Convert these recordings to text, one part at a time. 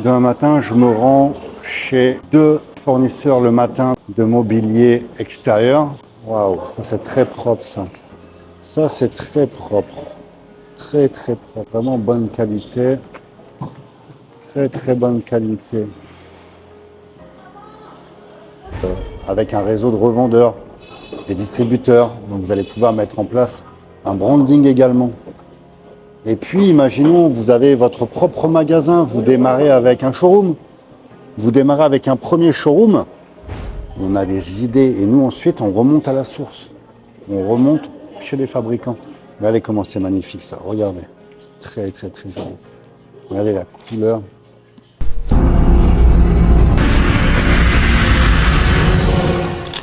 Demain matin, je me rends chez 2 fournisseurs le matin de mobilier extérieur. Waouh, ça c'est très propre ça. Ça c'est très propre. Très très propre. Vraiment bonne qualité. Très très bonne qualité. Avec un réseau de revendeurs, des distributeurs. Donc vous allez pouvoir mettre en place un branding également. Et puis imaginons, vous avez votre propre magasin, vous démarrez avec un showroom. Vous démarrez avec un premier showroom. On a des idées et nous ensuite on remonte à la source. On remonte chez les fabricants. Regardez comment c'est magnifique ça, regardez. Très très très joli. Regardez la couleur.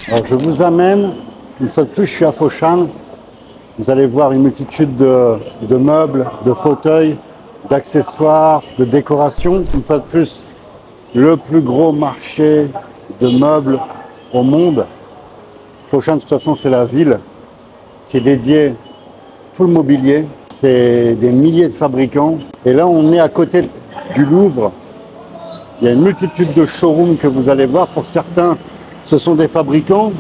Alors je vous amène, une fois de plus je suis à Foshan. Vous allez voir une multitude de meubles, de fauteuils, d'accessoires, de décorations. Une fois de plus, le plus gros marché de meubles au monde. Foshan, de toute façon, c'est la ville qui est dédiée tout le mobilier. C'est des milliers de fabricants. Et là, on est à côté du Louvre. Il y a une multitude de showrooms que vous allez voir. Pour certains, ce sont des fabricants.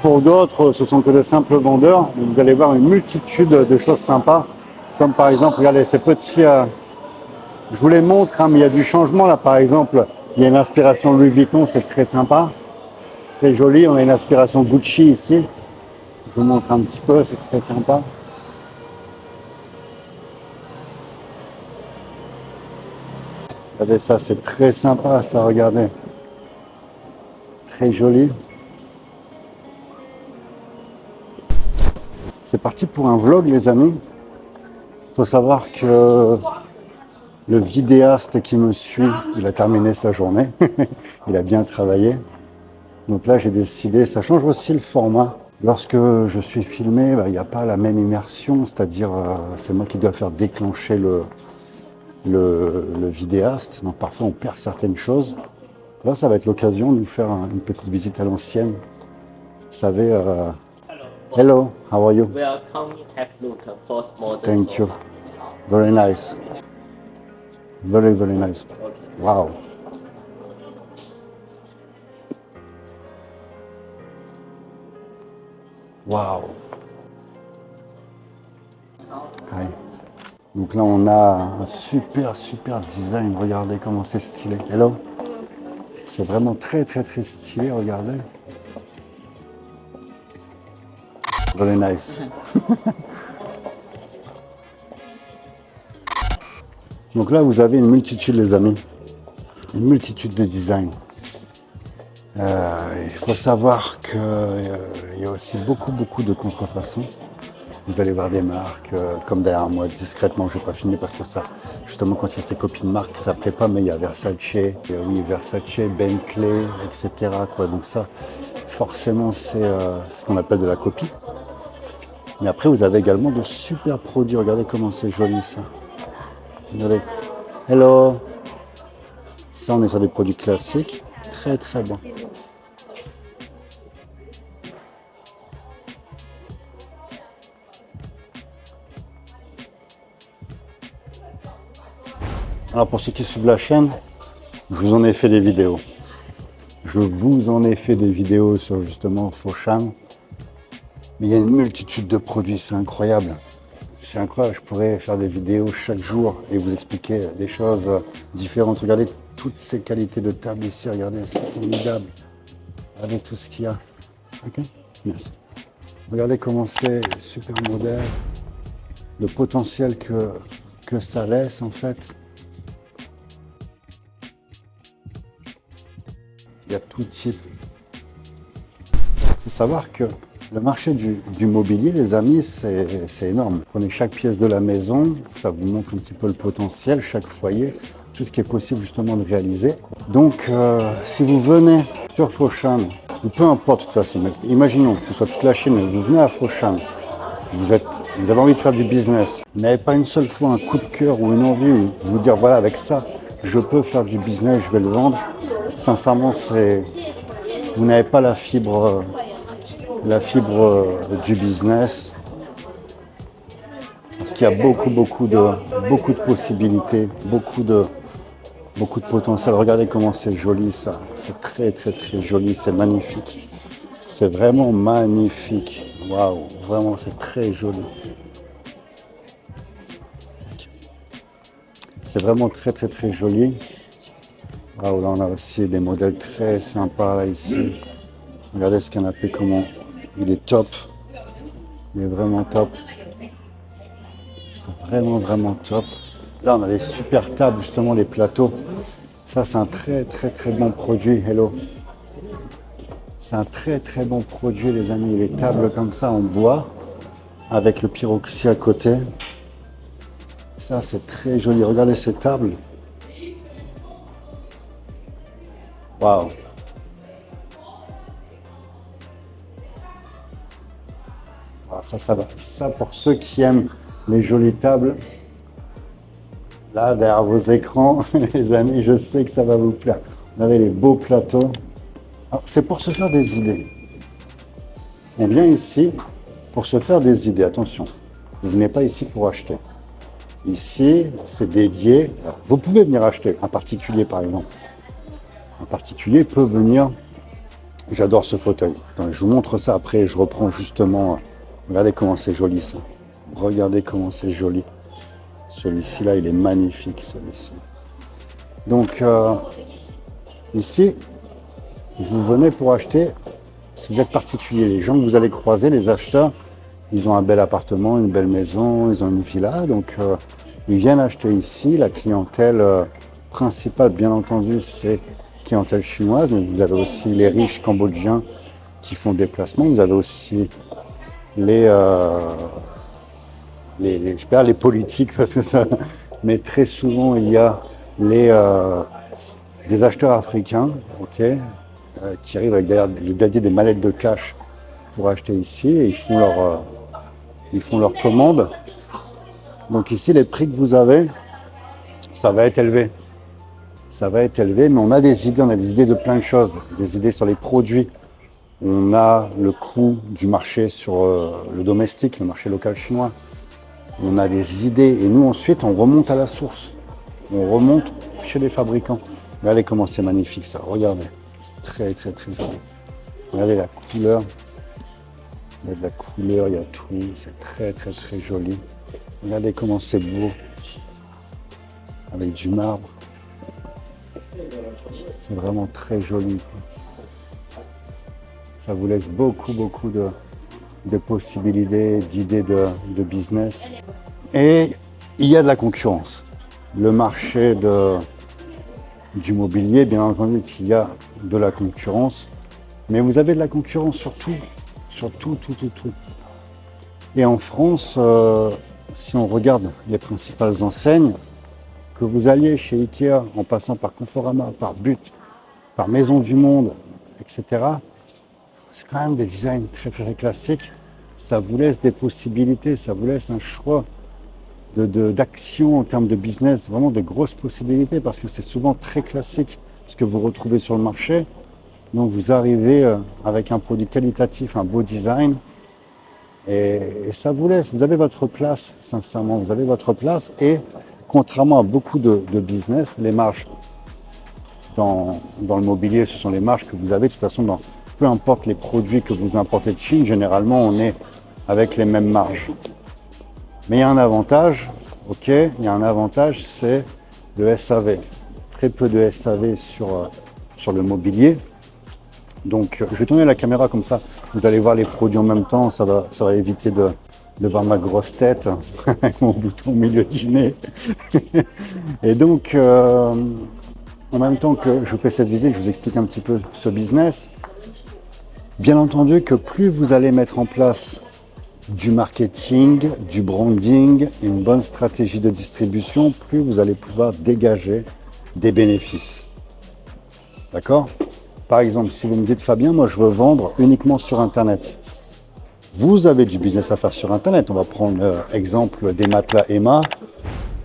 Pour d'autres, ce sont que de simples vendeurs. Vous allez voir une multitude de choses sympas. Comme par exemple, regardez ces petits... je vous les montre, hein, mais il y a du changement là. Par exemple, il y a une inspiration Louis Vuitton, c'est très sympa. Très joli. On a une inspiration Gucci ici. Je vous montre un petit peu, c'est très sympa. Regardez ça, c'est très sympa ça, regardez. Très joli. C'est parti pour un vlog les amis. Il faut savoir que le vidéaste qui me suit, il a terminé sa journée. Il a bien travaillé. Donc là j'ai décidé, ça change aussi le format. Lorsque je suis filmé, il n'y a pas la même immersion, c'est-à-dire c'est moi qui dois faire déclencher le vidéaste. Donc parfois on perd certaines choses. Là ça va être l'occasion de nous faire une petite visite à l'ancienne. Vous savez, hello, how are you? Welcome, have look postmodern. Thank you. Very nice. Very, very nice. Okay. Wow. Wow. Hi. Donc là, on a un super, super design. Regardez comment c'est stylé. Hello. C'est vraiment très, très, très stylé. Regardez. Very nice. Donc là, vous avez une multitude, les amis. Une multitude de designs. Il faut savoir qu'il y a aussi beaucoup de contrefaçons. Vous allez voir des marques comme derrière moi, discrètement, je ne vais pas filmer parce que ça, justement, quand il y a ces copies de marques, ça ne plaît pas, mais il y a Versace, oui, Versace, Bentley, etc. quoi. Donc ça, forcément, c'est ce qu'on appelle de la copie. Mais après, vous avez également de super produits. Regardez comment c'est joli, ça. Regardez. Hello. Ça, on est sur des produits classiques. Très, très bon. Alors pour ceux qui suivent la chaîne, je vous en ai fait des vidéos. Je vous en ai fait des vidéos sur justement Foshan. Mais il y a une multitude de produits, c'est incroyable. C'est incroyable, je pourrais faire des vidéos chaque jour et vous expliquer des choses différentes. Regardez toutes ces qualités de table ici, regardez, c'est formidable. Avec tout ce qu'il y a. Ok, merci. Regardez comment c'est super moderne. Le potentiel que ça laisse en fait. Il y a tout type. Il faut savoir que le marché du mobilier, les amis, c'est énorme. Prenez chaque pièce de la maison, ça vous montre un petit peu le potentiel, chaque foyer, tout ce qui est possible justement de réaliser. Donc, si vous venez sur Foshan, ou peu importe de toute façon, mais imaginons que ce soit toute la Chine, vous venez à Foshan, vous avez envie de faire du business, vous n'avez pas une seule fois un coup de cœur ou une envie de vous dire, voilà, avec ça, je peux faire du business, je vais le vendre. Sincèrement, vous n'avez pas la fibre du business, parce qu'il y a beaucoup de possibilités, beaucoup de Beaucoup de potentiel. Regardez comment c'est joli ça. C'est très très très joli, c'est magnifique. C'est vraiment magnifique. Waouh, vraiment c'est très joli. C'est vraiment très très très joli. Waouh, là on a aussi des modèles très sympas là ici. Regardez ce canapé comment il est top. Il est vraiment top. C'est vraiment vraiment top. Là on a les super tables justement, les plateaux. Ça c'est un très très très bon produit. Hello. C'est un très très bon produit les amis. Les tables comme ça en bois avec le pyroxy à côté. Ça c'est très joli. Regardez ces tables. Waouh. Ah, ça va. Ça pour ceux qui aiment les jolies tables. Là derrière vos écrans, les amis, je sais que ça va vous plaire. Regardez les beaux plateaux. Alors, c'est pour se faire des idées. On vient ici pour se faire des idées. Attention, vous venez pas ici pour acheter. Ici, c'est dédié. Alors, vous pouvez venir acheter, un particulier par exemple. Un particulier peut venir. J'adore ce fauteuil. Attends, je vous montre ça après. Je reprends justement. Regardez comment c'est joli ça. Regardez comment c'est joli. Celui-ci là, il est magnifique celui-ci. Donc ici, vous venez pour acheter. Si vous êtes particulier, les gens que vous allez croiser, les acheteurs, ils ont un bel appartement, une belle maison, ils ont une villa, donc ils viennent acheter ici. La clientèle principale, bien entendu, c'est clientèle chinoise, mais vous avez aussi les riches cambodgiens qui font des placements. Vous avez aussi les politiques, parce que ça, mais très souvent il y a des acheteurs africains, ok, qui arrivent avec des mallettes de cash pour acheter ici et ils font leur commande. Donc ici, les prix que vous avez, ça va être élevé. Ça va être élevé, mais on a des idées de plein de choses, des idées sur les produits. On a le coût du marché sur le domestique, le marché local chinois. On a des idées et nous ensuite on remonte à la source. On remonte chez les fabricants. Regardez comment c'est magnifique ça, regardez. Très très très joli. Regardez la couleur. Il y a de la couleur, il y a tout. C'est très très très joli. Regardez comment c'est beau. Avec du marbre. C'est vraiment très joli. Ça vous laisse beaucoup de possibilités, d'idées de business. Et il y a de la concurrence. Le marché du mobilier, bien entendu qu'il y a de la concurrence, mais vous avez de la concurrence sur tout. Et en France, si on regarde les principales enseignes, que vous alliez chez Ikea, en passant par Conforama, par But, par Maison du Monde, etc., c'est quand même des designs très très classiques. Ça vous laisse des possibilités, ça vous laisse un choix d'action en termes de business, vraiment de grosses possibilités parce que c'est souvent très classique ce que vous retrouvez sur le marché. Donc vous arrivez avec un produit qualitatif, un beau design et ça vous laisse, vous avez votre place, sincèrement, vous avez votre place et contrairement à beaucoup de business, les marges dans le mobilier, ce sont les marges que vous avez de toute façon peu importe les produits que vous importez de Chine, généralement on est avec les mêmes marges. Mais il y a un avantage, ok, il y a un avantage, c'est le SAV. Très peu de SAV sur le mobilier. Donc je vais tourner la caméra comme ça, vous allez voir les produits en même temps, ça va éviter de voir ma grosse tête avec mon bouton au milieu du nez. Et donc, en même temps que je vous fais cette visite, je vous explique un petit peu ce business. Bien entendu que plus vous allez mettre en place du marketing, du branding, une bonne stratégie de distribution, plus vous allez pouvoir dégager des bénéfices. D'accord ? Par exemple, si vous me dites Fabien, moi je veux vendre uniquement sur Internet. Vous avez du business à faire sur Internet. On va prendre l'exemple des matelas Emma,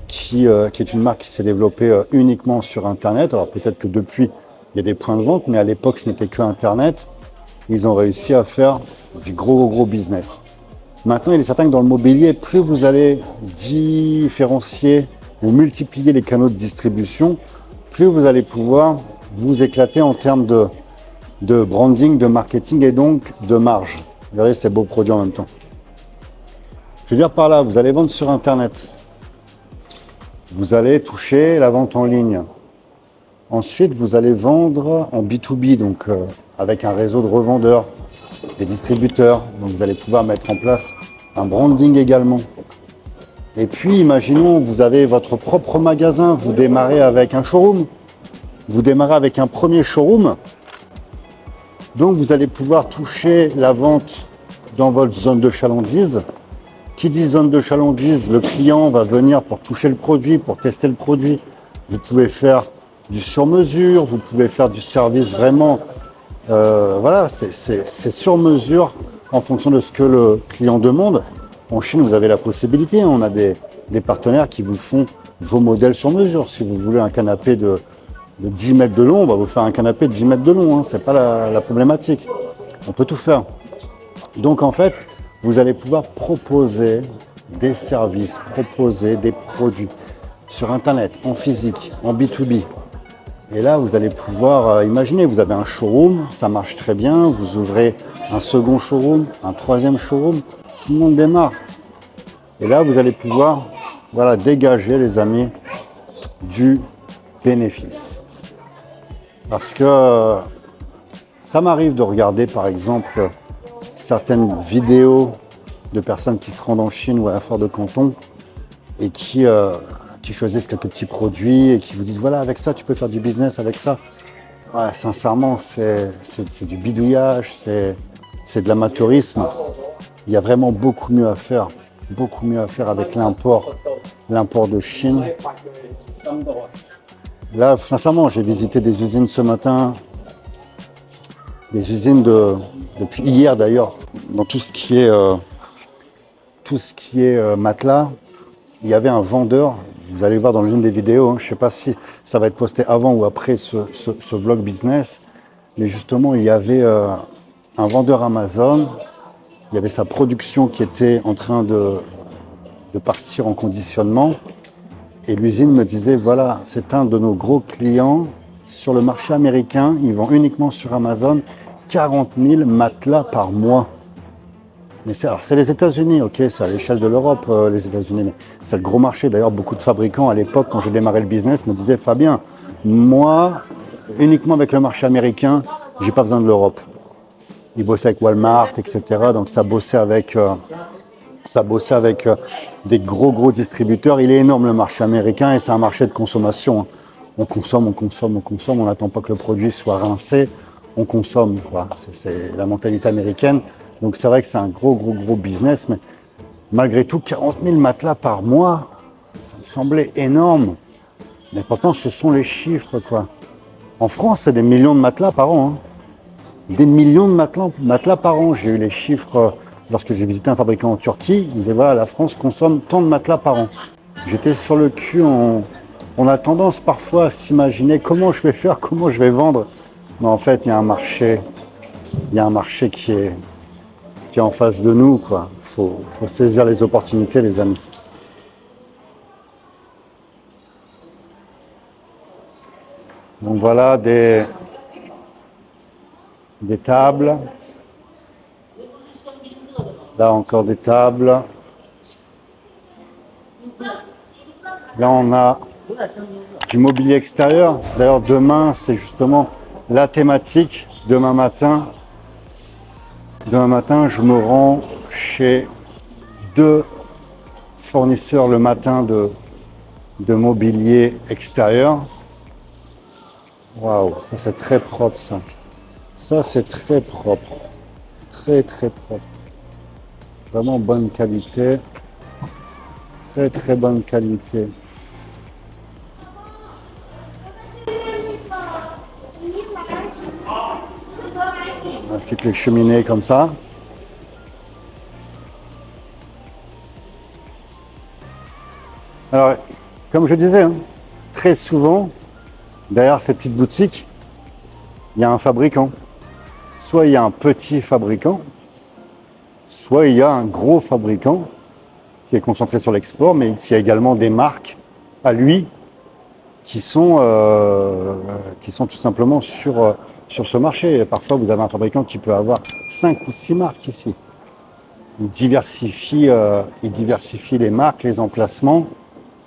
qui est une marque qui s'est développée uniquement sur Internet. Alors peut-être que depuis, il y a des points de vente, mais à l'époque, ce n'était que Internet. Ils ont réussi à faire du gros business. Maintenant, il est certain que dans le mobilier, plus vous allez différencier ou multiplier les canaux de distribution, plus vous allez pouvoir vous éclater en termes de branding, de marketing et donc de marge. Regardez ces beaux produits en même temps. Je veux dire par là, vous allez vendre sur Internet. Vous allez toucher la vente en ligne. Ensuite, vous allez vendre en B2B, donc avec un réseau de revendeurs, des distributeurs. Donc vous allez pouvoir mettre en place un branding également. Et puis, imaginons, vous avez votre propre magasin, vous démarrez avec un showroom. Vous démarrez avec un premier showroom. Donc, vous allez pouvoir toucher la vente dans votre zone de chalandise. Qui dit zone de chalandise, le client va venir pour toucher le produit, pour tester le produit. Vous pouvez faire du sur-mesure, vous pouvez faire du service vraiment, voilà, c'est sur-mesure en fonction de ce que le client demande. En Chine, vous avez la possibilité, on a des partenaires qui vous font vos modèles sur mesure. Si vous voulez un canapé de 10 mètres de long, on va vous faire un canapé de 10 mètres de long, hein, c'est pas la problématique. On peut tout faire. Donc en fait, vous allez pouvoir proposer des services, proposer des produits sur Internet, en physique, en B2B. Et là, vous allez pouvoir imaginer, vous avez un showroom, ça marche très bien, vous ouvrez un second showroom, un troisième showroom, tout le monde démarre. Et là, vous allez pouvoir voilà, dégager, les amis, du bénéfice. Parce que ça m'arrive de regarder, par exemple, certaines vidéos de personnes qui se rendent en Chine ou à la Foire de Canton et qui choisissent quelques petits produits et qui vous disent voilà, avec ça tu peux faire du business, avec ça. Ouais, sincèrement, c'est du bidouillage, c'est de l'amateurisme. Il y a vraiment beaucoup mieux à faire avec l'import de Chine. Là, sincèrement, j'ai visité des usines ce matin, des usines depuis hier d'ailleurs, dans tout ce qui est matelas. Il y avait un vendeur, vous allez voir dans l'une des vidéos, hein, je ne sais pas si ça va être posté avant ou après ce vlog business, mais justement, il y avait un vendeur Amazon, il y avait sa production qui était en train de partir en conditionnement, et l'usine me disait, voilà, c'est un de nos gros clients sur le marché américain, ils vendent uniquement sur Amazon 40 000 matelas par mois. Mais c'est les États-Unis, ok, c'est à l'échelle de l'Europe, les États-Unis, mais c'est le gros marché. D'ailleurs, beaucoup de fabricants à l'époque, quand j'ai démarré le business, me disaient Fabien, moi, uniquement avec le marché américain, j'ai pas besoin de l'Europe. Ils bossaient avec Walmart, etc. Donc ça bossait avec des gros distributeurs. Il est énorme le marché américain et c'est un marché de consommation. Hein. On consomme, on n'attend pas que le produit soit rincé, on consomme, quoi. C'est la mentalité américaine. Donc c'est vrai que c'est un gros business, mais malgré tout, 40 000 matelas par mois, ça me semblait énorme. Mais pourtant, ce sont les chiffres, quoi. En France, c'est des millions de matelas par an. Hein. Des millions de matelas par an. J'ai eu les chiffres lorsque j'ai visité un fabricant en Turquie. Il me disait, voilà, la France consomme tant de matelas par an. J'étais sur le cul. On a tendance parfois à s'imaginer comment je vais faire, comment je vais vendre. Mais en fait, il y a un marché qui est en face de nous, quoi. Faut saisir les opportunités, les amis. Donc voilà des tables. Là encore des tables. Là on a du mobilier extérieur. D'ailleurs demain c'est justement la thématique. Demain matin, je me rends chez 2 fournisseurs le matin de mobilier extérieur. Waouh, ça c'est très propre ça. Ça c'est très propre. Très propre. Vraiment bonne qualité. Très bonne qualité. Un petit les cheminées comme ça. Alors, comme je disais, hein, très souvent, derrière ces petites boutiques, il y a un fabricant. Soit il y a un petit fabricant, soit il y a un gros fabricant qui est concentré sur l'export, mais qui a également des marques à lui, qui sont tout simplement sur ce marché. Et parfois, vous avez un fabricant qui peut avoir 5 ou 6 marques ici. Il diversifie les marques, les emplacements.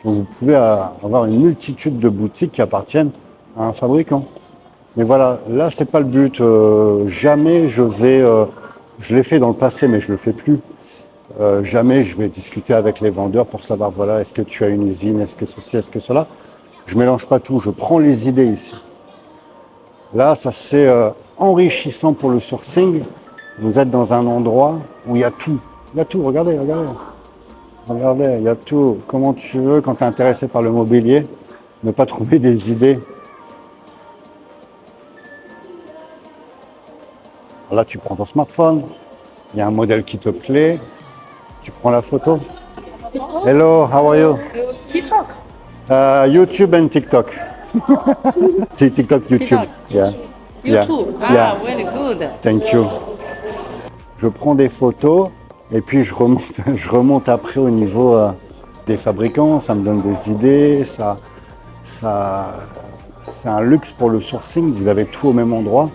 Donc vous pouvez avoir une multitude de boutiques qui appartiennent à un fabricant. Mais voilà, là, c'est pas le but. Jamais je vais... je l'ai fait dans le passé, mais je le fais plus. Jamais je vais discuter avec les vendeurs pour savoir, voilà, est-ce que tu as une usine, est-ce que ceci, est-ce que cela. Je mélange pas tout, je prends les idées ici. Là, ça c'est enrichissant pour le sourcing. Vous êtes dans un endroit où il y a tout. Il y a tout, regardez, regardez. Regardez, il y a tout. Comment tu veux, quand tu es intéressé par le mobilier, ne pas trouver des idées. Là, tu prends ton smartphone, il y a un modèle qui te plaît, tu prends la photo. Hello, how are you? TikTok. YouTube and TikTok. C'est TikTok, YouTube. TikTok. Yeah. YouTube. Yeah. Yeah. Very good. Thank you. Je prends des photos et puis je remonte après au niveau des fabricants. Ça me donne des idées. C'est un luxe pour le sourcing. Vous avez tout au même endroit.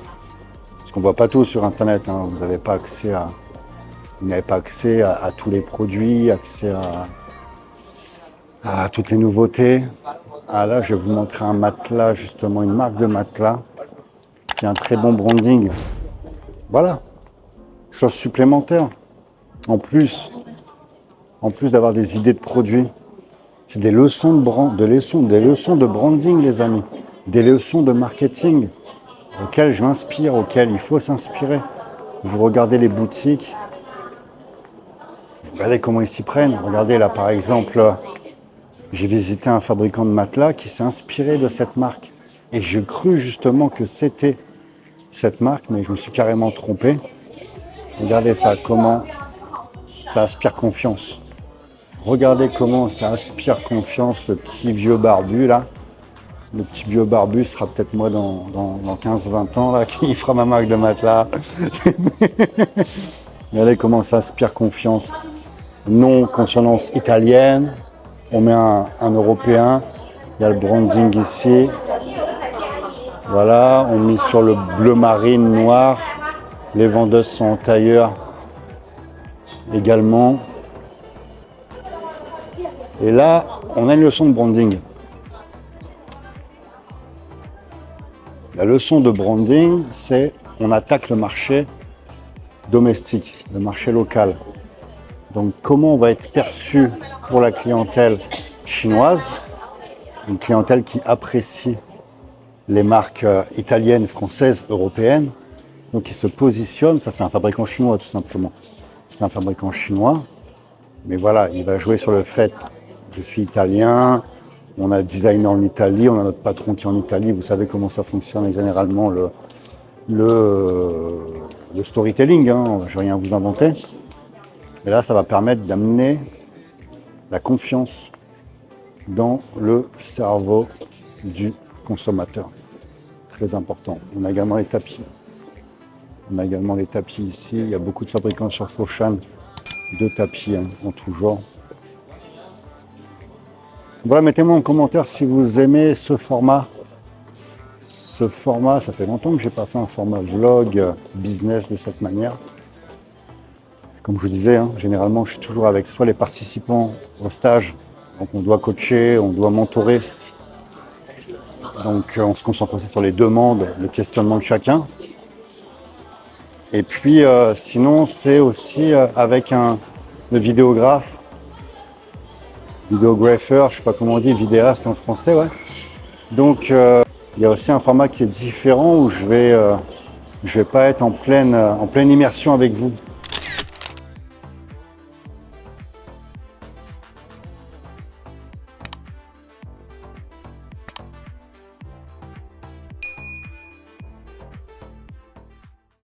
Parce qu'on ne voit pas tout sur Internet. Hein. Vous n'avez pas accès à tous les produits, accès à toutes les nouveautés. Ah là, je vais vous montrer un matelas, justement, une marque de matelas qui a un très bon branding. Voilà, chose supplémentaire. En plus d'avoir des idées de produits, c'est des leçons des leçons de branding, les amis, des leçons de marketing auxquelles je m'inspire, auxquelles il faut s'inspirer. Vous regardez les boutiques, vous regardez comment ils s'y prennent. Regardez là, par exemple, j'ai visité un fabricant de matelas qui s'est inspiré de cette marque. Et j'ai cru justement que c'était cette marque, mais je me suis carrément trompé. Regardez ça, comment ça aspire confiance. Regardez comment ça aspire confiance, le petit vieux barbu là. Le petit vieux barbu sera peut-être moi dans 15-20 ans là, qui fera ma marque de matelas. Regardez comment ça aspire confiance. Nom, consonance italienne. On met un européen. Il y a le branding ici. Voilà, on mise sur le bleu marine noir. Les vendeuses sont en tailleur également. Et là, on a une leçon de branding. La leçon de branding, c'est on attaque le marché domestique, le marché local. Donc comment on va être perçu pour la clientèle chinoise, une clientèle qui apprécie les marques italiennes, françaises, européennes, donc qui se positionne, ça c'est un fabricant chinois tout simplement. C'est un fabricant chinois, mais voilà, il va jouer sur le fait, je suis italien, on a un designer en Italie, on a notre patron qui est en Italie, vous savez comment ça fonctionne généralement le storytelling, hein, je ne vais rien vous inventer. Et là, ça va permettre d'amener la confiance dans le cerveau du consommateur. Très important. On a également les tapis. On a également les tapis ici. Il y a beaucoup de fabricants sur Foshan de tapis en tout genre. Voilà, mettez-moi en commentaire si vous aimez ce format. Ce format, ça fait longtemps que je n'ai pas fait un format vlog business de cette manière. Comme je vous disais, généralement, je suis toujours avec soit les participants au stage, donc on doit coacher, on doit mentorer. Donc on se concentre aussi sur les demandes, le questionnement de chacun. Et puis sinon, c'est aussi avec le vidéographe, vidéographeur, je ne sais pas comment on dit, vidéaste en français, ouais. Donc il y a aussi un format qui est différent où je vais pas être en pleine immersion avec vous.